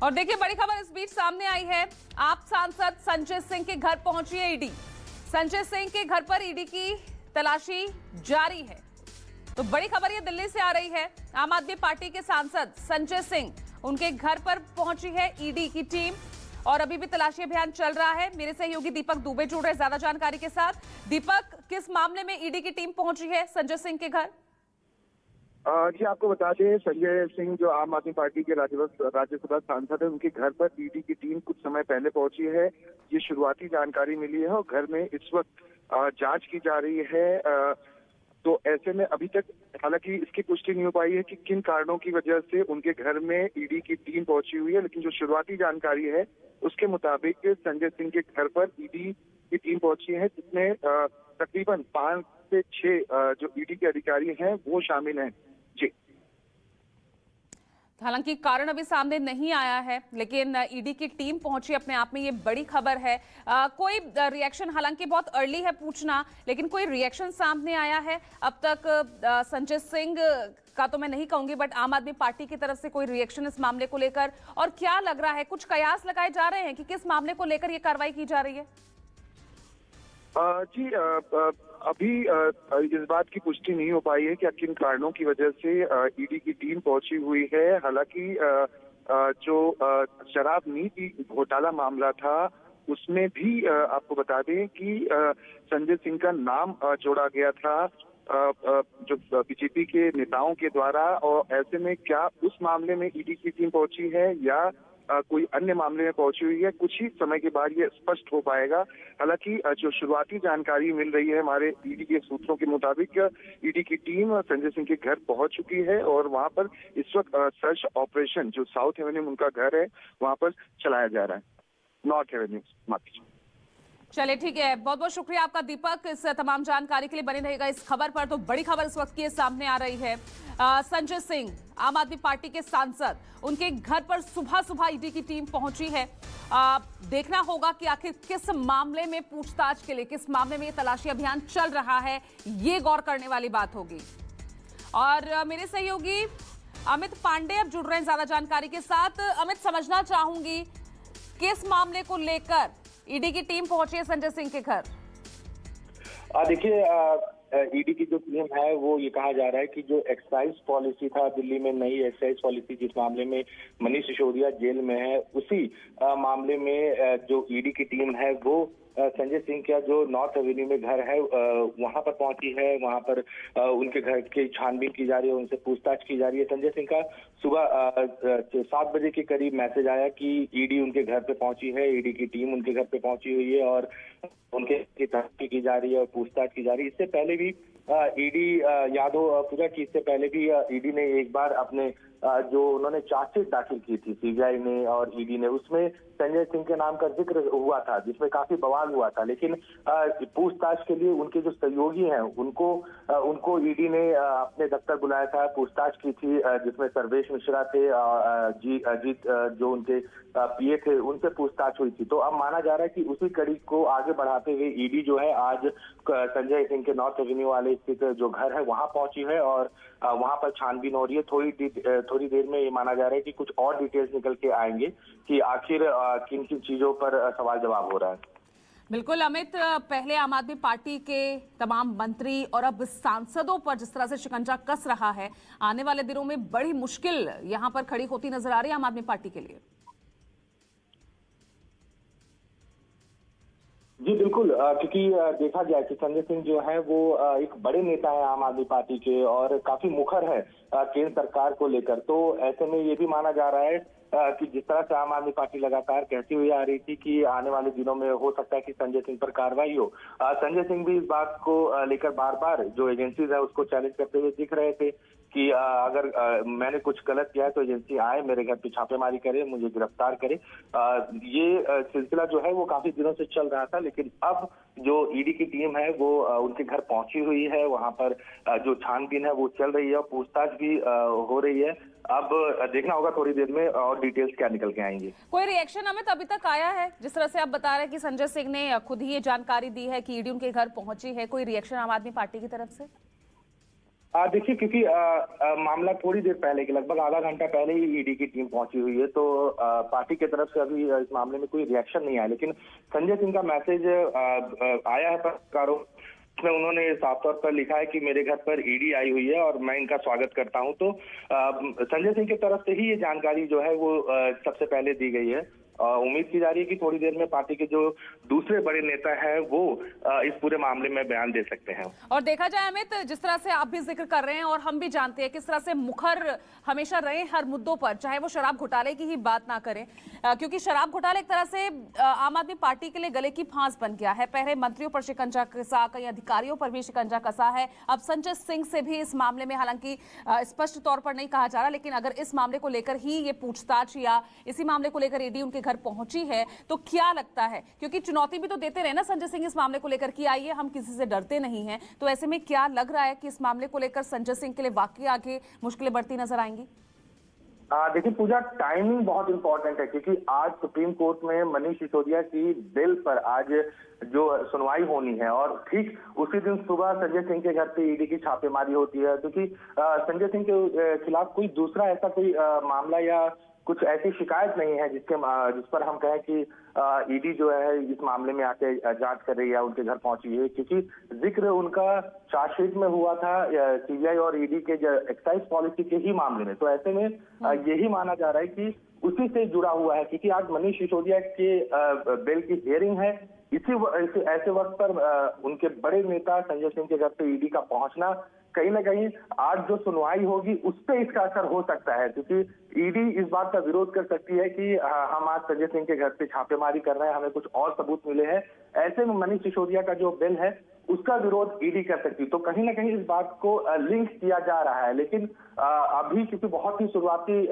और देखिए बड़ी खबर इस बीच सामने आई है। आप सांसद संजय सिंह के घर पहुंची है ईडी। संजय सिंह के घर पर ईडी की तलाशी जारी है। तो बड़ी खबर ये दिल्ली से आ रही है। आम आदमी पार्टी के सांसद संजय सिंह, उनके घर पर पहुंची है ईडी की टीम और अभी भी तलाशी अभियान चल रहा है। मेरे सहयोगी दीपक दुबे जुड़ रहे हैं ज्यादा जानकारी के साथ। दीपक, किस मामले में ईडी की टीम पहुंची है संजय सिंह के घर? जी आपको बता दें, संजय सिंह जो आम आदमी पार्टी के राज्यसभा सांसद है, उनके घर पर ईडी की टीम कुछ समय पहले पहुंची है। ये शुरुआती जानकारी मिली है और घर में इस वक्त जांच की जा रही है। तो ऐसे में अभी तक हालांकि इसकी पुष्टि नहीं हो पाई है कि किन कारणों की वजह से उनके घर में ईडी की टीम पहुंची हुई है, लेकिन जो शुरुआती जानकारी है उसके मुताबिक संजय सिंह के घर पर ईडी की टीम पहुंची है, जिसमें तकरीबन 5 से 6 जो ईडी के अधिकारी हैं वो शामिल हैं। जी, हालांकि कारण अभी सामने नहीं आया है, लेकिन ईडी की टीम पहुंची अपने आप में ये बड़ी खबर है। कोई रिएक्शन, हालांकि बहुत अर्ली है पूछना, लेकिन कोई रिएक्शन सामने आया है अब तक? संजय सिंह का तो मैं नहीं कहूंगी, बट आम आदमी पार्टी की तरफ से कोई रिएक्शन इस मामले को लेकर? और क्या लग रहा है, कुछ कयास लगाए जा रहे हैं कि किस मामले को लेकर ये कार्रवाई की जा रही है? जी अभी इस बात की पुष्टि नहीं हो पाई है कि किन कारणों की वजह से ईडी की टीम पहुंची हुई है। हालांकि जो शराब नीति घोटाला मामला था उसमें भी आपको बता दें कि संजय सिंह का नाम जोड़ा गया था जो बीजेपी के नेताओं के द्वारा। और ऐसे में क्या उस मामले में ईडी की टीम पहुंची है या कोई अन्य मामले में पहुंची हुई है, कुछ ही समय के बाद ये स्पष्ट हो पाएगा। हालांकि जो शुरुआती जानकारी मिल रही है हमारे ईडी के सूत्रों के मुताबिक, ईडी की टीम संजय सिंह के घर पहुंच चुकी है और वहां पर इस वक्त सर्च ऑपरेशन जो साउथ एवेन्यू उनका घर है वहां पर चलाया जा रहा है। नॉर्थ एवेन्यू माफी। चलिए ठीक है, बहुत बहुत शुक्रिया आपका दीपक इस तमाम जानकारी के लिए। बने रहेगा इस खबर पर। तो बड़ी खबर इस वक्त की सामने आ रही है। संजय सिंह, आम आदमी पार्टी के सांसद, उनके घर पर सुबह सुबह ईडी की टीम पहुंची है। देखना होगा कि आखिर किस मामले में पूछताछ के लिए, किस मामले में ये तलाशी अभियान चल रहा है, ये गौर करने वाली बात होगी। और मेरे सहयोगी अमित पांडे अब जुड़ रहे हैं ज्यादा जानकारी के साथ। अमित, समझना चाहूंगी किस मामले को लेकर ईडी की टीम पहुंची है संजय सिंह के घर? देखिए, ईडी की जो टीम है वो ये कहा जा रहा है कि जो एक्साइज पॉलिसी था दिल्ली में, नई एक्साइज पॉलिसी जिस मामले में मनीष सिसोदिया जेल में है, उसी मामले में जो ईडी की टीम है वो संजय सिंह का जो नॉर्थ एवेन्यू में घर है वहां पर पहुंची है। वहां पर उनके घर की छानबीन की जा रही है, उनसे पूछताछ की जा रही है। संजय सिंह का सुबह 7 बजे के करीब मैसेज आया कि ईडी उनके घर पे पहुंची है, ईडी की टीम उनके घर पे पहुंची हुई है और उनके तहकीक की जा रही है और पूछताछ की जा रही है। इससे पहले भी ईडी यादव पूजा की, इससे पहले भी ईडी ने एक बार अपने जो उन्होंने चार्जशीट दाखिल की थी सीबीआई ने और ईडी ने, उसमें संजय सिंह के नाम का जिक्र हुआ था जिसमें काफी बवाल हुआ था। लेकिन पूछताछ के लिए उनके जो सहयोगी हैं उनको ईडी ने अपने दफ्तर बुलाया था, पूछताछ की थी, जिसमें सर्वेश मिश्रा थे, अजीत जो उनके पीए थे, उनसे पूछताछ हुई थी। तो अब माना जा रहा है कि उसी कड़ी को आगे बढ़ाते हुए ईडी जो है आज संजय सिंह के नॉर्थ एवेन्यू वाले स्थित जो घर है वहां पहुंची है और वहां पर छानबीन हो रही है। थोड़ी देर में ये माना जा रहा है कि कुछ और डिटेल्स निकल के आएंगे कि आखिर किन किन चीजों पर सवाल जवाब हो रहा है। बिल्कुल अमित, पहले आम आदमी पार्टी के तमाम मंत्री और अब सांसदों पर जिस तरह से शिकंजा कस रहा है, आने वाले दिनों में बड़ी मुश्किल यहां पर खड़ी होती नजर आ रही है आम आदमी पार्टी के लिए। जी बिल्कुल, क्योंकि देखा जाए कि संजय सिंह जो है वो एक बड़े नेता है आम आदमी पार्टी के और काफी मुखर है केंद्र सरकार को लेकर। तो ऐसे में ये भी माना जा रहा है कि जिस तरह से आम आदमी पार्टी लगातार कहती हुई आ रही थी कि आने वाले दिनों में हो सकता है कि संजय सिंह पर कार्रवाई हो, संजय सिंह भी इस बात को लेकर बार बार जो एजेंसीज है उसको चैलेंज करते हुए दिख रहे थे कि अगर मैंने कुछ गलत किया है तो एजेंसी आए, मेरे घर पे छापेमारी करे, मुझे गिरफ्तार करे। ये सिलसिला जो है वो काफी दिनों से चल रहा था, लेकिन अब जो ईडी की टीम है वो उनके घर पहुंची हुई है, वहां पर जो छानबीन है वो चल रही है और पूछताछ भी हो रही है। अब देखना होगा थोड़ी देर में और डिटेल्स क्या निकल के आएंगी। कोई रिएक्शन अमित अभी तक आया है? जिस तरह से आप बता रहे हैं कि संजय सिंह ने खुद ही ये जानकारी दी है कि ईडी उनके घर पहुंची है, कोई रिएक्शन आम आदमी पार्टी की तरफ से? देखिए, क्योंकि मामला थोड़ी देर पहले के लगभग आधा घंटा पहले ही ईडी की टीम पहुंची हुई है, तो पार्टी की तरफ से अभी इस मामले में कोई रिएक्शन नहीं आया। लेकिन संजय सिंह का मैसेज आया है पत्रकारों में, उन्होंने साफ तौर पर लिखा है कि मेरे घर पर ईडी आई हुई है और मैं इनका स्वागत करता हूं। तो संजय सिंह की तरफ से ही ये जानकारी जो है वो सबसे पहले दी गई है। उम्मीद की जा रही है कि थोड़ी देर में पार्टी के जो दूसरे बड़े नेता हैं वो इस पूरे मामले में बयान दे सकते हैं। और देखा जाए अमित, जिस तरह से आप भी जिक्र कर रहे हैं और हम भी जानते हैं किस तरह से मुखर हमेशा रहे हर मुद्दों पर, चाहे वो शराब घोटाले की ही बात ना करें, क्योंकि शराब घोटाला एक तरह से आम आदमी पार्टी के लिए गले की फांस बन गया है। पहले मंत्रियों पर शिकंजा कसा, कई अधिकारियों पर भी शिकंजा कसा है। अब संजय सिंह से भी इस मामले में हालांकि स्पष्ट तौर पर नहीं कहा जा रहा, लेकिन अगर इस मामले को लेकर ही ये पूछताछ या इसी मामले को लेकर ईडी उनके घर पहुंची है तो क्या लगता है, क्योंकि चुनौती भी तो देते रहे ना संजय सिंह इस मामले को लेकर कि आइए हम किसी से डरते नहीं हैं, तो ऐसे में क्या लग रहा है कि इस मामले को लेकर संजय सिंह के लिए वाकई आगे मुश्किलें बढ़ती नजर आएंगी? देखिए पूजा, टाइमिंग बहुत इंपॉर्टेंट है, क्योंकि आज सुप्रीम कोर्ट में मनीष सिसोदिया की बिल पर आज जो सुनवाई होनी है और ठीक उसी दिन सुबह संजय सिंह के घर पे ईडी की छापेमारी होती है, क्योंकि संजय सिंह के खिलाफ कोई दूसरा ऐसा कोई मामला या कुछ ऐसी शिकायत नहीं है जिस पर हम कहें कि ईडी जो है इस मामले में आके जांच कर रही है, उनके घर पहुंची है, क्योंकि जिक्र उनका चार्जशीट में हुआ था सीबीआई और ईडी के एक्साइज पॉलिसी के ही मामले में। तो ऐसे में यही माना जा रहा है कि उसी से जुड़ा हुआ है, क्योंकि आज मनीष सिसोदिया के बिल की हियरिंग है। ऐसे वक्त पर उनके बड़े नेता संजय सिंह के घर पे ईडी का पहुंचना कहीं ना कहीं आज जो सुनवाई होगी उस पर इसका असर हो सकता है, क्योंकि ईडी इस बात का विरोध कर सकती है कि हम आज संजय सिंह के घर पे छापेमारी कर रहे हैं, हमें कुछ और सबूत मिले हैं। ऐसे में मनीष सिसोदिया का जो बिल है उसका विरोध ईडी कर सकती है। तो कहीं ना कहीं इस बात को लिंक किया जा रहा है, लेकिन अभी क्योंकि बहुत ही शुरुआती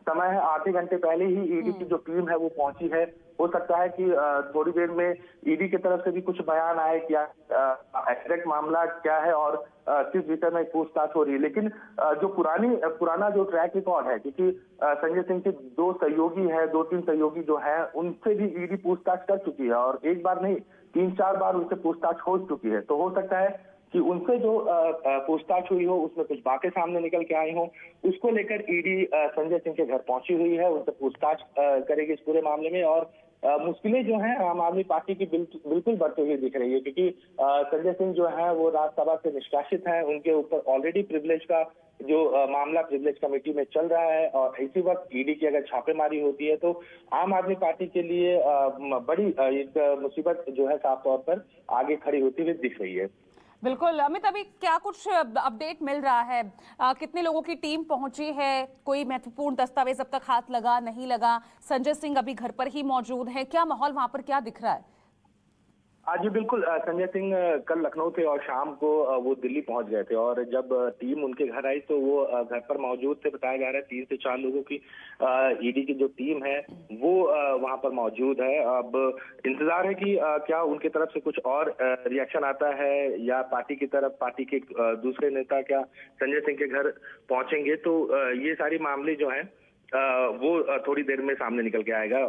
समय है, आधे घंटे पहले ही ईडी की जो टीम है वो पहुंची है। हो सकता है कि थोड़ी देर में ईडी की तरफ से भी कुछ बयान आए, क्या एग्जैक्ट मामला क्या है और किस विषय में पूछताछ हो रही है। लेकिन जो पुराना जो ट्रैक रिकॉर्ड है, क्योंकि संजय सिंह के दो तीन सहयोगी जो है उनसे भी ईडी पूछताछ कर चुकी है और एक बार नहीं 3-4 बार उनसे पूछताछ हो चुकी है। तो हो सकता है कि उनसे जो पूछताछ हुई हो उसमें कुछ बातें सामने निकल के आई हो, उसको लेकर ईडी संजय सिंह के घर पहुंची हुई है, उनसे पूछताछ करेगी इस पूरे मामले में। और मुश्किलें जो हैं आम आदमी पार्टी की बिल्कुल बढ़ते हुए दिख रही है, क्योंकि संजय सिंह जो है वो राज्यसभा से निष्कासित हैं, उनके ऊपर ऑलरेडी प्रिविलेज का जो मामला प्रिविलेज कमेटी में चल रहा है और इसी वक्त ईडी की अगर छापेमारी होती है तो आम आदमी पार्टी के लिए बड़ी एक मुसीबत जो है साफ तौर पर आगे खड़ी होती हुई दिख रही है। बिल्कुल अमित, अभी क्या कुछ अपडेट मिल रहा है? कितने लोगों की टीम पहुंची है? कोई महत्वपूर्ण दस्तावेज अब तक हाथ लगा नहीं लगा? संजय सिंह अभी घर पर ही मौजूद है, क्या माहौल वहां पर क्या दिख रहा है? जी बिल्कुल, संजय सिंह कल लखनऊ थे और शाम को वो दिल्ली पहुंच गए थे और जब टीम उनके घर आई तो वो घर पर मौजूद थे। बताया जा रहा है 3 से 4 लोगों की ईडी की जो टीम है वो वहां पर मौजूद है। अब इंतजार है कि क्या उनके तरफ से कुछ और रिएक्शन आता है या पार्टी के दूसरे नेता क्या संजय सिंह के घर पहुंचेंगे। तो ये सारी मामले जो है वो थोड़ी देर में सामने निकल के आएगा।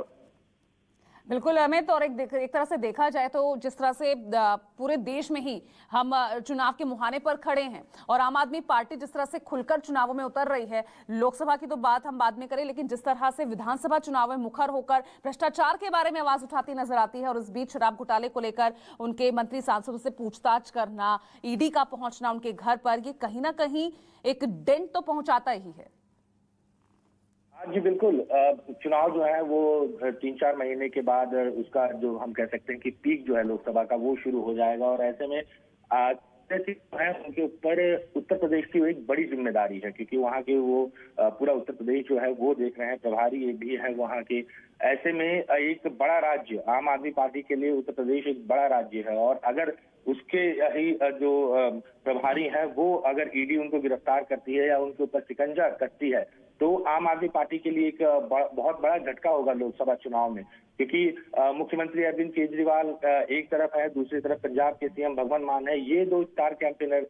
बिल्कुल अमित, और एक तरह से देखा जाए तो जिस तरह से पूरे देश में ही हम चुनाव के मुहाने पर खड़े हैं और आम आदमी पार्टी जिस तरह से खुलकर चुनावों में उतर रही है, लोकसभा की तो बात हम बाद में करें, लेकिन जिस तरह से विधानसभा चुनाव में मुखर होकर भ्रष्टाचार के बारे में आवाज उठाती नजर आती है और इस बीच शराब घोटाले को लेकर उनके मंत्री सांसदों से पूछताछ करना, ईडी का पहुंचना उनके घर पर, ये कहीं ना कहीं एक डेंट तो पहुंचाता ही है। जी बिल्कुल, चुनाव जो है वो 3-4 महीने के बाद उसका जो हम कह सकते हैं कि पीक जो है लोकसभा का वो शुरू हो जाएगा और ऐसे में है उनके ऊपर उत्तर प्रदेश की एक बड़ी जिम्मेदारी है, क्योंकि वहाँ के वो पूरा उत्तर प्रदेश जो है वो देख रहे हैं, प्रभारी भी है वहाँ के। ऐसे में एक बड़ा राज्य, आम आदमी पार्टी के लिए उत्तर प्रदेश एक बड़ा राज्य है और अगर उसके ही जो प्रभारी हैं वो अगर ईडी उनको गिरफ्तार करती है या उनके ऊपर शिकंजा कसती है तो आम आदमी पार्टी के लिए एक बहुत बड़ा झटका होगा लोकसभा चुनाव में, क्योंकि मुख्यमंत्री अरविंद केजरीवाल एक तरफ है, दूसरी तरफ पंजाब के सीएम भगवंत मान है। ये 2 स्टार कैंपेनर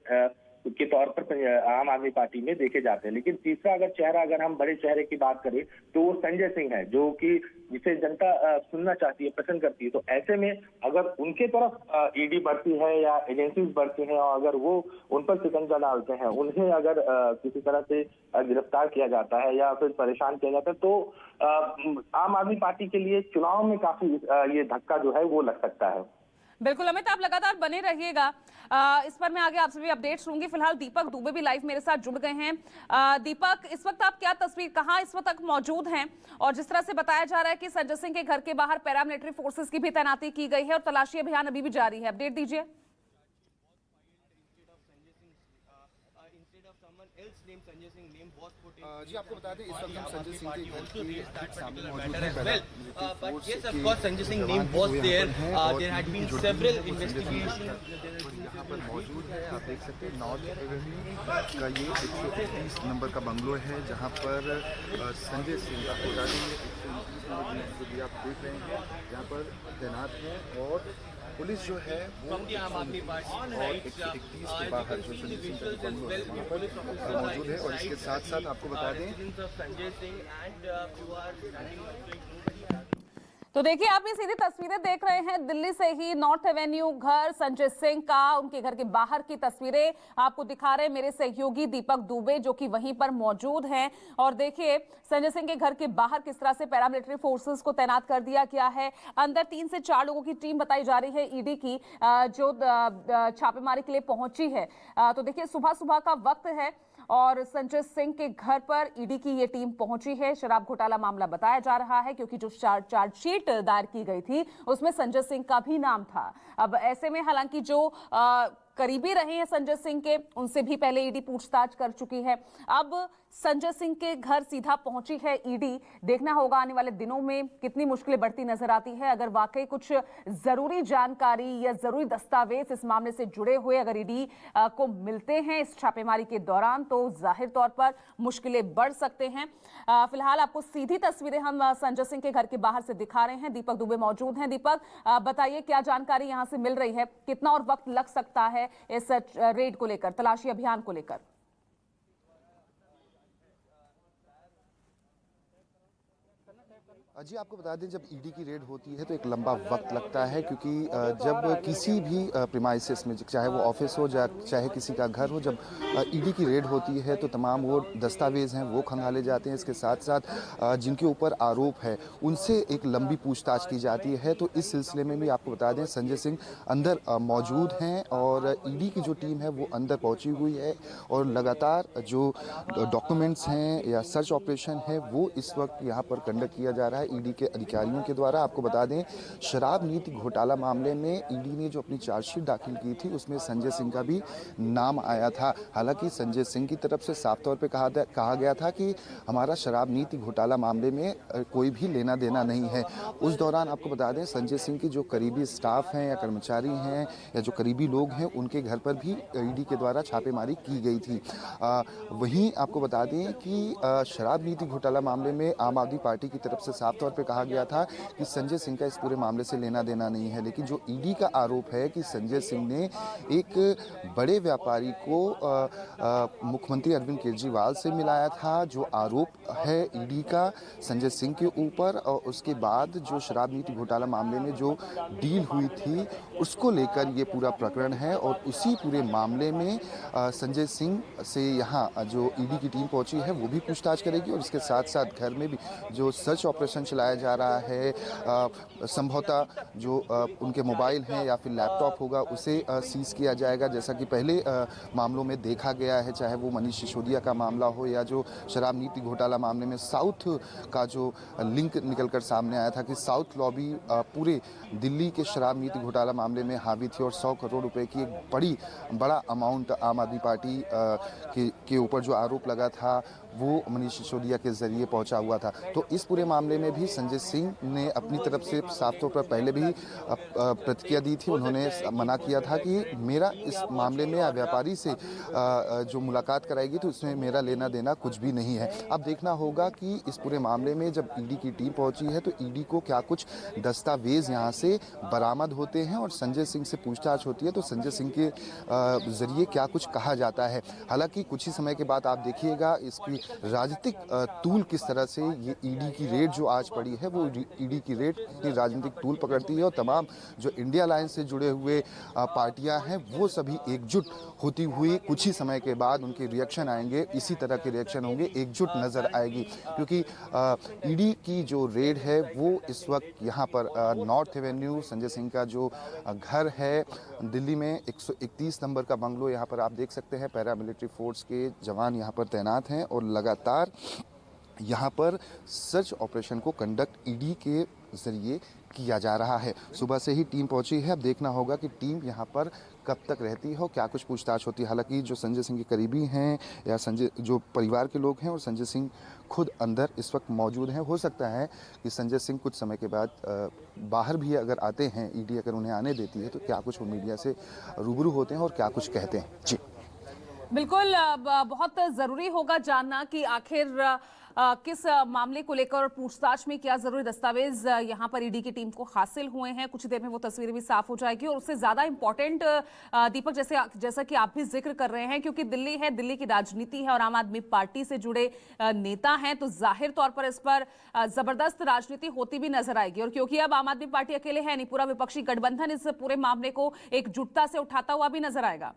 के तौर पर आम आदमी पार्टी में देखे जाते हैं। लेकिन तीसरा अगर चेहरा, अगर हम बड़े चेहरे की बात करें तो वो संजय सिंह है, जो कि जिसे जनता सुनना चाहती है, पसंद करती है। तो ऐसे में अगर उनके तरफ ईडी बढ़ती है या एजेंसीज बढ़ती हैं और अगर वो उन पर शिकंजा डालते हैं, उन्हें अगर किसी तरह से गिरफ्तार किया जाता है या फिर परेशान किया जाता है, तो आम आदमी पार्टी के लिए चुनाव में काफी ये धक्का जो है वो लग सकता है। बिल्कुल अमित, आप लगातार बने रहिएगा। इस पर मैं आगे आपसे भी अपडेट्स लूंगी। फिलहाल दीपक दुबे भी लाइव मेरे साथ जुड़ गए हैं। दीपक, इस वक्त आप क्या तस्वीर, कहां इस वक्त तक मौजूद हैं? और जिस तरह से बताया जा रहा है कि संजय सिंह के घर के बाहर पैरामिलिट्री फोर्सेस की भी तैनाती की गई है और तलाशी अभियान अभी भी जारी है, अपडेट दीजिए। जी आपको बता दें, इस वक्त हम संजय सिंह के घर के सामने मौजूद हैं। Yes, of course, Sanjay Singh name was there. There had been several investigations. यहाँ पर मौजूद है, आप देख सकते हैं नॉर्थ एवेन्यू का ये 130 नंबर का बंगलो है, जहाँ पर संजय सिंह, आपको बता दें 129 नंबर जो भी आप देख रहे हैं यहाँ पर तैनात है। और पुलिस जो है वो और 131 के बाहर जो संजय सिंह का बंगलो है वहाँ पर मौजूद है। और इसके साथ साथ आपको बता दें, तो देखिए आप ये सीधी तस्वीरें देख रहे हैं दिल्ली से ही, नॉर्थ एवेन्यू घर संजय सिंह का, उनके घर के बाहर की तस्वीरें आपको दिखा रहे हैं मेरे सहयोगी दीपक दुबे, जो कि वहीं पर मौजूद हैं। और देखिए संजय सिंह के घर के बाहर किस तरह से पैरामिलिट्री फोर्सेस को तैनात कर दिया गया है। अंदर 3 से 4 लोगों की टीम बताई जा रही है ईडी की, जो छापेमारी के लिए पहुंची है। तो देखिए सुबह सुबह का वक्त है और संजय सिंह के घर पर ईडी की ये टीम पहुंची है। शराब घोटाला मामला बताया जा रहा है, क्योंकि जो चार्जशीट दायर की गई थी उसमें संजय सिंह का भी नाम था। अब ऐसे में हालांकि जो करीबी रहे हैं संजय सिंह के, उनसे भी पहले ईडी पूछताछ कर चुकी है। अब संजय सिंह के घर सीधा पहुंची है ईडी। देखना होगा आने वाले दिनों में कितनी मुश्किलें बढ़ती नजर आती है। अगर वाकई कुछ जरूरी जानकारी या जरूरी दस्तावेज इस मामले से जुड़े हुए अगर ईडी को मिलते हैं इस छापेमारी के दौरान, तो जाहिर तौर पर मुश्किलें बढ़ सकते हैं। फिलहाल आपको सीधी तस्वीरें हम संजय सिंह के घर के बाहर से दिखा रहे हैं। दीपक दुबे मौजूद हैं। दीपक, बताइए क्या जानकारी यहां से मिल रही है, कितना और वक्त लग सकता है इस रेड को लेकर, तलाशी अभियान को लेकर? जी आपको बता दें, जब ईडी की रेड होती है तो एक लंबा वक्त लगता है, क्योंकि जब किसी भी प्रीमाइसेस में, चाहे वो ऑफिस हो चाहे किसी का घर हो, जब ईडी की रेड होती है तो तमाम वो दस्तावेज हैं वो खंगाले जाते हैं। इसके साथ साथ जिनके ऊपर आरोप है उनसे एक लंबी पूछताछ की जाती है। तो इस सिलसिले में भी आपको बता दें संजय सिंह अंदर मौजूद हैं और ईडी की जो टीम है वो अंदर पहुंची हुई है और लगातार जो डॉक्यूमेंट्स हैं या सर्च ऑपरेशन है वो इस वक्त यहाँ पर कंडक्ट किया जा रहा है ईडी के अधिकारियों के द्वारा। आपको बता दें, शराब नीति घोटाला मामले में ईडी ने जो अपनी चार्जशीट दाखिल की थी उसमें संजय सिंह का भी नाम आया था। हालांकि संजय सिंह की तरफ से साफ तौर पे कहा गया था कि हमारा शराब नीति घोटाला मामले में कोई भी लेना देना नहीं है। उस दौरान आपको बता दें संजय सिंह की जो करीबी स्टाफ हैं या कर्मचारी हैं या जो करीबी लोग हैं उनके घर पर भी ईडी के द्वारा छापेमारी की गई थी। वहीं आपको बता दें कि शराब नीति घोटाला मामले में आम आदमी पार्टी की तरफ से साफ तौर पे कहा गया था कि संजय सिंह का इस पूरे मामले से लेना देना नहीं है। लेकिन जो ईडी का आरोप है कि संजय सिंह ने एक बड़े व्यापारी को मुख्यमंत्री अरविंद केजरीवाल से मिलाया था, जो आरोप है ईडी का संजय सिंह के ऊपर, और उसके बाद जो शराब नीति घोटाला मामले में जो डील हुई थी उसको लेकर ये पूरा प्रकरण है। और उसी पूरे मामले में संजय सिंह से यहाँ जो ईडी की टीम पहुंची है वो भी पूछताछ करेगी और इसके साथ साथ घर में भी जो सर्च ऑपरेशन चलाया जा रहा है, संभवतः जो उनके मोबाइल हैं या फिर लैपटॉप होगा उसे सीज किया जाएगा, जैसा कि पहले मामलों में देखा गया है, चाहे वो मनीष सिसोदिया का मामला हो या जो शराब नीति घोटाला मामले में साउथ का जो लिंक निकलकर सामने आया था कि साउथ लॉबी पूरे दिल्ली के शराब नीति घोटाला मामले में हावी थी और 100 करोड़ रुपए की एक बड़ा अमाउंट आम आदमी पार्टी के ऊपर जो आरोप लगा था वो मनीष सिसोदिया के जरिए पहुंचा हुआ था। तो इस पूरे मामले मामले में भी संजय सिंह ने अपनी तरफ से साफ तौर पर पहले भी प्रतिक्रिया दी थी। उन्होंने मना किया था कि मेरा इस मामले में या व्यापारी से जो मुलाकात कराएगी तो इसमें मेरा लेना देना कुछ भी नहीं है। अब देखना होगा कि इस पूरे मामले में जब ईडी की टीम पहुंची है तो ईडी को क्या कुछ दस्तावेज यहां से बरामद होते हैं और संजय सिंह से पूछताछ होती है तो संजय सिंह के जरिए क्या कुछ कहा जाता है। हालांकि कुछ ही समय के बाद आप देखिएगा इसकी राजनीतिक तूल किस तरह से ये ईडी की रेड जो आज पड़ी है वो ईडी की रेड की राजनीतिक तूल पकड़ती है और तमाम जो इंडिया अलायंस से जुड़े हुए पार्टियां हैं वो सभी एकजुट होती हुई कुछ ही समय के बाद उनके रिएक्शन आएंगे, इसी तरह के रिएक्शन होंगे, एकजुट नजर आएगी। क्योंकि ईडी की जो रेड है वो इस वक्त यहाँ पर नॉर्थ एवेन्यू संजय सिंह का जो घर है दिल्ली में 131 नंबर का बंगलो, यहाँ पर आप देख सकते हैं पैरामिलिट्री फोर्स के जवान यहाँ पर तैनात हैं और लगातार यहाँ पर सर्च ऑपरेशन को कंडक्ट ईडी के जरिए किया जा रहा है। सुबह से ही टीम पहुंची है। अब देखना होगा कि टीम यहाँ पर कब तक रहती है और क्या कुछ पूछताछ होती है। हालांकि जो संजय सिंह के करीबी हैं या संजय जो परिवार के लोग हैं और संजय सिंह खुद अंदर इस वक्त मौजूद हैं, हो सकता है कि संजय सिंह कुछ समय के बाद बाहर भी अगर आते हैं, ईडी अगर उन्हें आने देती है तो क्या कुछ वो मीडिया से रूबरू होते हैं और क्या कुछ कहते हैं। जी बिल्कुल, बहुत ज़रूरी होगा जानना कि आखिर किस मामले को लेकर पूछताछ में क्या जरूरी दस्तावेज यहां पर ईडी की टीम को हासिल हुए हैं। कुछ देर में वो तस्वीरें भी साफ हो जाएगी और उससे ज्यादा इंपॉर्टेंट दीपक जैसा कि आप भी जिक्र कर रहे हैं, क्योंकि दिल्ली है, दिल्ली की राजनीति है और आम आदमी पार्टी से जुड़े नेता हैं, तो जाहिर तौर पर इस पर जबरदस्त राजनीति होती भी नजर आएगी। और क्योंकि अब आम आदमी पार्टी अकेले है नहीं, पूरा विपक्षी गठबंधन इस पूरे मामले को एकजुटता से उठाता हुआ भी नजर आएगा।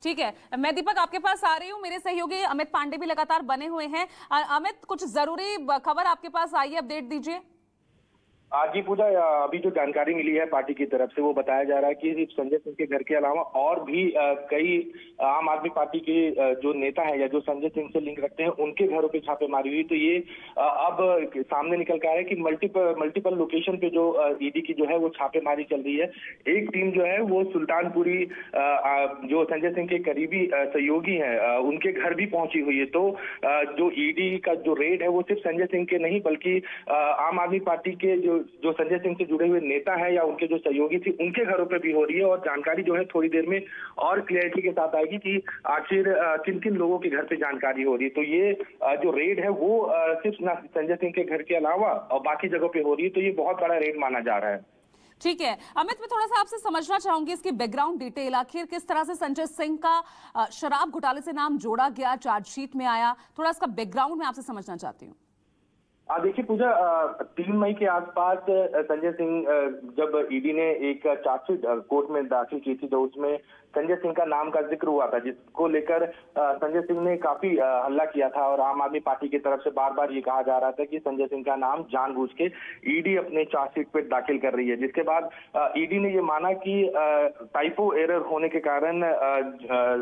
ठीक है, मैं दीपक आपके पास आ रही हूँ। मेरे सहयोगी अमित पांडे भी लगातार बने हुए हैं। अमित, कुछ जरूरी खबर आपके पास आई है, अपडेट दीजिए। जी पूजा, अभी जो जानकारी मिली है पार्टी की तरफ से वो बताया जा रहा है कि सिर्फ संजय सिंह के घर के अलावा और भी कई आम आदमी पार्टी के जो नेता है या जो संजय सिंह से लिंक रखते हैं उनके घरों पे छापेमारी हुई। तो ये अब सामने निकल कर आ रहा है कि मल्टीपल लोकेशन पे जो ईडी की जो है वो छापेमारी चल रही है। एक टीम जो है वो सुल्तानपुरी जो संजय सिंह के करीबी सहयोगी हैं उनके घर भी पहुंची हुई है। तो जो ईडी का जो रेड है वो सिर्फ संजय सिंह के नहीं बल्कि आम आदमी पार्टी के जो संजय सिंह से जुड़े हुए नेता है या उनके जो सहयोगी थे उनके घरों पे भी हो रही है। और जानकारी जो है थोड़ी देर में और क्लियरिटी के साथ आएगी कि आखिर किन किन लोगों के घर पे जानकारी हो रही है। तो ये जो रेड है वो सिर्फ ना संजय सिंह के घर के अलावा और बाकी जगहों पे हो रही है। तो ये बहुत बड़ा रेड माना जा रहा है। ठीक है अमित, मैं थोड़ा सा आपसे समझना चाहूंगी इसकी बैकग्राउंड डिटेल। आखिर किस तरह से संजय सिंह का शराब घोटाले से नाम जोड़ा गया, चार्जशीट में आया, थोड़ा इसका बैकग्राउंड मैं आपसे समझना चाहती हूँ। देखिए पूजा, 3 मई के आसपास संजय सिंह जब ईडी ने एक चार्जशीट कोर्ट में दाखिल की थी तो उसमें संजय सिंह का नाम का जिक्र हुआ था, जिसको लेकर संजय सिंह ने काफी हल्ला किया था। और आम आदमी पार्टी की तरफ से बार बार ये कहा जा रहा था कि संजय सिंह का नाम जानबूझ के ईडी अपने चार्जशीट पे दाखिल कर रही है। जिसके बाद ईडी ने ये माना कि टाइपो एरर होने के कारण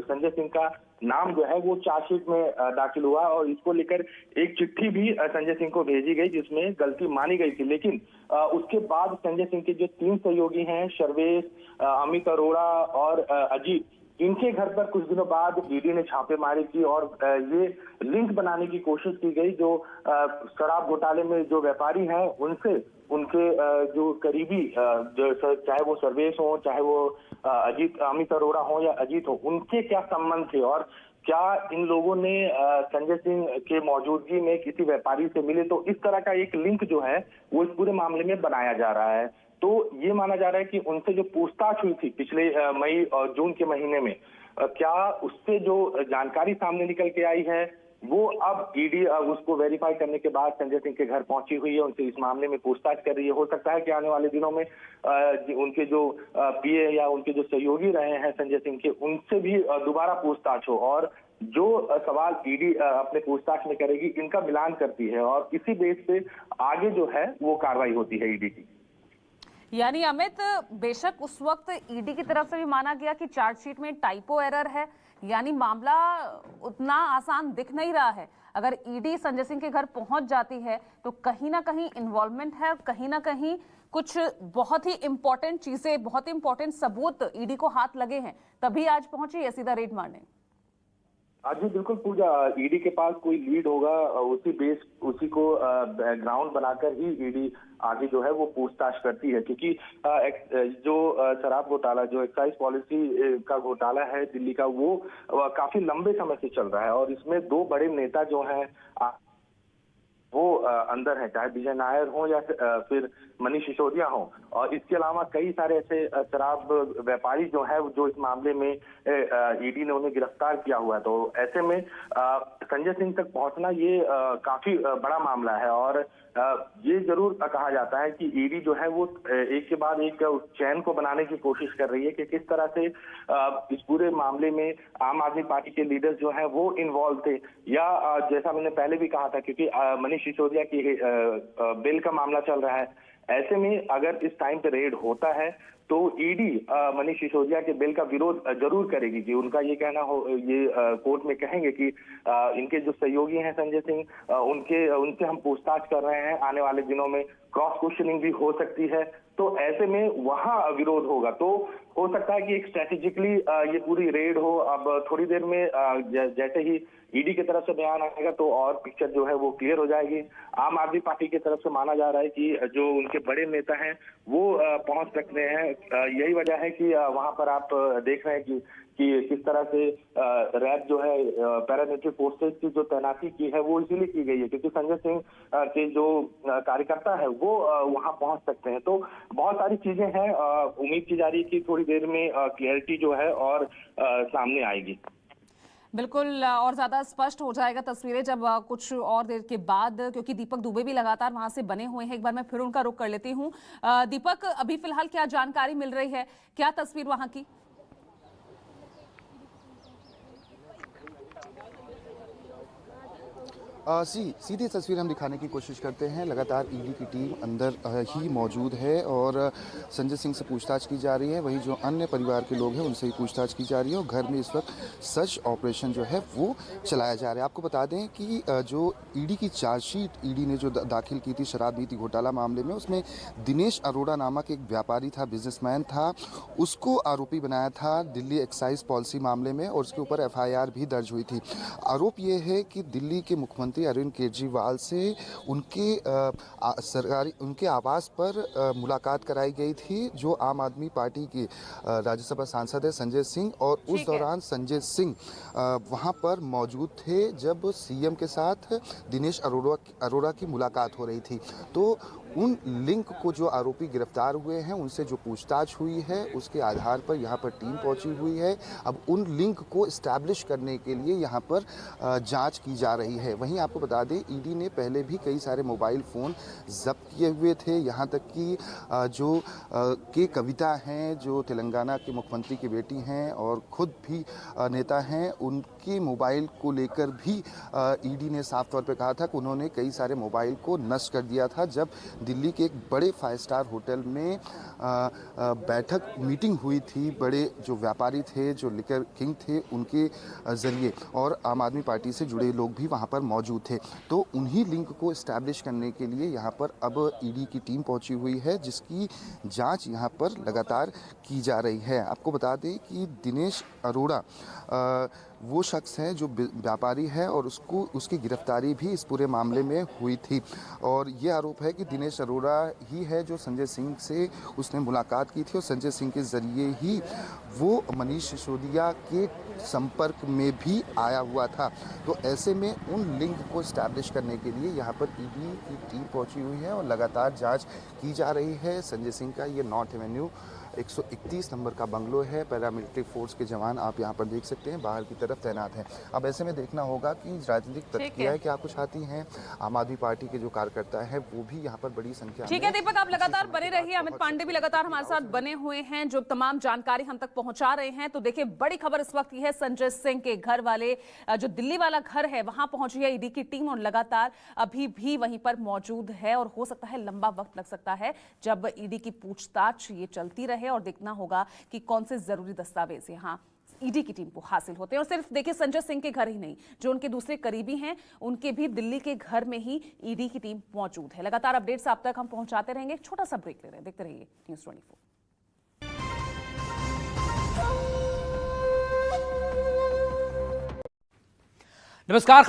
संजय सिंह का नाम जो है वो चार्जशीट में दाखिल हुआ और इसको लेकर एक चिट्ठी भी संजय सिंह को भेजी गई जिसमें गलती मानी गई थी। लेकिन उसके बाद संजय सिंह के जो 3 सहयोगी हैं, सर्वेश, अमित अरोड़ा और अजीत, इनके घर पर कुछ दिनों बाद ईडी ने छापेमारी की और ये लिंक बनाने की कोशिश की गई जो शराब घोटाले में जो व्यापारी हैं उनसे उनके जो करीबी चाहे वो सर्वेश हो, चाहे वो अमित अरोड़ा हो या अजीत हो, उनके क्या संबंध थे और क्या इन लोगों ने संजय सिंह के मौजूदगी में किसी व्यापारी से मिले। तो इस तरह का एक लिंक जो है वो इस पूरे मामले में बनाया जा रहा है। तो ये माना जा रहा है कि उनसे जो पूछताछ हुई थी पिछले मई और जून के महीने में, क्या उससे जो जानकारी सामने निकल के आई है वो अब ईडी उसको वेरीफाई करने के बाद संजय सिंह के घर पहुंची हुई है, उनसे इस मामले में पूछताछ कर रही है। हो सकता है कि आने वाले दिनों में उनके जो पीए या उनके जो सहयोगी रहे हैं संजय सिंह के, उनसे भी दोबारा पूछताछ हो और जो सवाल ईडी अपने पूछताछ में करेगी इनका मिलान करती है और इसी बेस पे आगे जो है वो कार्रवाई होती है ईडी की। यानी अमित, बेशक उस वक्त ईडी की तरफ से भी माना गया कि चार्जशीट में टाइपो एरर है, यानी मामला उतना आसान दिख नहीं रहा है। अगर ईडी संजय सिंह के घर पहुंच जाती है तो कहीं ना कहीं इन्वॉल्वमेंट है, कहीं ना कहीं कुछ बहुत ही इंपॉर्टेंट चीजें, बहुत ही इंपॉर्टेंट सबूत ईडी को हाथ लगे हैं, तभी आज पहुंची है सीधा रेड मारने। जी बिल्कुल पूजा, ईडी के पास कोई लीड होगा, उसी को ग्राउंड बनाकर ही ईडी आगे जो है वो पूछताछ करती है, क्योंकि जो शराब घोटाला, जो एक्साइज पॉलिसी का घोटाला है दिल्ली का, वो काफी लंबे समय से चल रहा है और इसमें दो बड़े नेता जो हैं वो अंदर है, चाहे विजय नायर हो या फिर मनीष सिसोदिया हो, और इसके अलावा कई सारे ऐसे शराब व्यापारी जो है जो इस मामले में ईडी ने उन्हें गिरफ्तार किया हुआ है। तो ऐसे में संजय सिंह तक पहुंचना ये काफी बड़ा मामला है और ये जरूर कहा जाता है कि ईडी जो है वो एक के बाद एक चैन को बनाने की कोशिश कर रही है कि किस तरह से इस पूरे मामले में आम आदमी पार्टी के लीडर्स जो हैं वो इन्वॉल्व थे, या जैसा मैंने पहले भी कहा था, क्योंकि मनीष सिसोदिया की बेल का मामला चल रहा है, ऐसे में अगर इस टाइम पे रेड होता है तो ईडी मनीष सिसोदिया के बिल का विरोध जरूर करेगी कि उनका ये कहना हो, ये कोर्ट में कहेंगे कि इनके जो सहयोगी हैं संजय सिंह, उनसे हम पूछताछ कर रहे हैं, आने वाले दिनों में क्रॉस क्वेश्चनिंग भी हो सकती है, तो ऐसे में वहां विरोध होगा। तो हो सकता है कि एक स्ट्रेटेजिकली ये पूरी रेड हो। अब थोड़ी देर में जैसे ही ईडी की तरफ से बयान आएगा तो और पिक्चर जो है वो क्लियर हो जाएगी। आम आदमी पार्टी की तरफ से माना जा रहा है कि जो उनके बड़े नेता हैं वो पहुंच सकते हैं। यही वजह है कि वहां पर आप देख रहे हैं कि किस तरह से रैब जो है, पैरामिलिट्री फोर्सेज की जो तैनाती की है वो इसीलिए की गई है क्योंकि संजय सिंह के जो कार्यकर्ता है वो वहां पहुंच सकते हैं। तो बहुत सारी चीजें हैं, उम्मीद की जा रही है कि थोड़ी देर में क्लियरिटी जो है और सामने आएगी। बिल्कुल, और ज्यादा स्पष्ट हो जाएगा तस्वीरें जब कुछ और देर के बाद, क्योंकि दीपक दुबे भी लगातार वहां से बने हुए हैं। एक बार मैं फिर उनका रुख कर लेती हूँ। दीपक, अभी फिलहाल क्या जानकारी मिल रही है, क्या तस्वीर वहां की? सीधी तस्वीर हम दिखाने की कोशिश करते हैं। लगातार ईडी की टीम अंदर ही मौजूद है और संजय सिंह से पूछताछ की जा रही है। वही जो अन्य परिवार के लोग हैं उनसे ही पूछताछ की जा रही है और घर में इस वक्त सर्च ऑपरेशन जो है वो चलाया जा रहा है। आपको बता दें कि जो ईडी की चार्जशीट ईडी ने जो दाखिल की थी शराब नीति घोटाला मामले में, उसमें दिनेश अरोड़ा नामक एक व्यापारी था, बिजनेसमैन था, उसको आरोपी बनाया था दिल्ली एक्साइज पॉलिसी मामले में और उसके ऊपर एफआईआर भी दर्ज हुई थी। आरोप ये है कि दिल्ली के मुख्यमंत्री अरविंद केजरीवाल से उनके आवास पर मुलाकात कराई गई थी जो आम आदमी पार्टी के राज्यसभा सांसद है संजय सिंह, और उस दौरान संजय सिंह वहां पर मौजूद थे जब सीएम के साथ दिनेश अरोड़ा की मुलाकात हो रही थी। तो उन लिंक को जो आरोपी गिरफ्तार हुए हैं उनसे जो पूछताछ हुई है उसके आधार पर यहाँ पर टीम पहुंची हुई है। अब उन लिंक को इस्टेब्लिश करने के लिए यहाँ पर जांच की जा रही है। वहीं आपको बता दें ईडी ने पहले भी कई सारे मोबाइल फ़ोन जब्त किए हुए थे। यहाँ तक कि जो के कविता हैं जो तेलंगाना के मुख्यमंत्री की बेटी हैं और खुद भी नेता हैं, उनके मोबाइल को लेकर भी ईडी ने साफ तौर पर कहा था कि उन्होंने कई सारे मोबाइल को नष्ट कर दिया था जब दिल्ली के एक बड़े 5 स्टार होटल में बैठक मीटिंग हुई थी। बड़े जो व्यापारी थे, जो लिकर किंग थे, उनके ज़रिए और आम आदमी पार्टी से जुड़े लोग भी वहाँ पर मौजूद थे। तो उन्हीं लिंक को इस्टेब्लिश करने के लिए यहाँ पर अब ईडी की टीम पहुँची हुई है जिसकी जांच यहाँ पर लगातार की जा रही है। आपको बता दें कि दिनेश अरोड़ा वो शख्स है जो व्यापारी है और उसकी गिरफ्तारी भी इस पूरे मामले में हुई थी और ये आरोप है कि दिनेश अरोड़ा ही है जो संजय सिंह से उसने मुलाकात की थी और संजय सिंह के ज़रिए ही वो मनीष सिसोदिया के संपर्क में भी आया हुआ था। तो ऐसे में उन लिंक को इस्टेब्लिश करने के लिए यहाँ पर ईडी की टीम पहुँची हुई है और लगातार जाँच की जा रही है। संजय सिंह का ये नॉर्थ एवेन्यू 131 नंबर का बंगलो है। पैरामिलिट्री फोर्स के जवान आप यहाँ पर देख सकते हैं बाहर की तरफ तैनात हैं। अब ऐसे में देखना होगा कि राजनीतिक प्रतिक्रियाएं क्या कुछ आती हैं। आम आदमी पार्टी के जो कार्यकर्ता है वो भी यहाँ पर बड़ी संख्या। ठीक है दीपक, आप लगातार बने रहिए। अमित पांडे भी लगातार हमारे साथ बने हुए हैं जो तमाम जानकारी हम तक पहुंचा रहे हैं। तो देखिए, बड़ी खबर इस वक्त है संजय सिंह के घर वाले जो दिल्ली वाला घर है वहां पहुंची है ईडी की टीम और लगातार अभी भी वहीं पर मौजूद है और हो सकता है लंबा वक्त लग सकता है जब ईडी की पूछताछ ये चलती रहे और देखना होगा कि कौन से जरूरी दस्तावेज यहाँ ईडी की टीम को हासिल होते हैं। और सिर्फ देखिए संजय सिंह के घर ही नहीं, जो उनके दूसरे करीबी हैं उनके भी दिल्ली के घर में ही ईडी की टीम मौजूद है। लगातार अपडेट्स आप तक हम पहुंचाते रहेंगे। एक छोटा सा ब्रेक ले रहे हैं, देखते रहिए न्यूज़ 24। नमस्कार।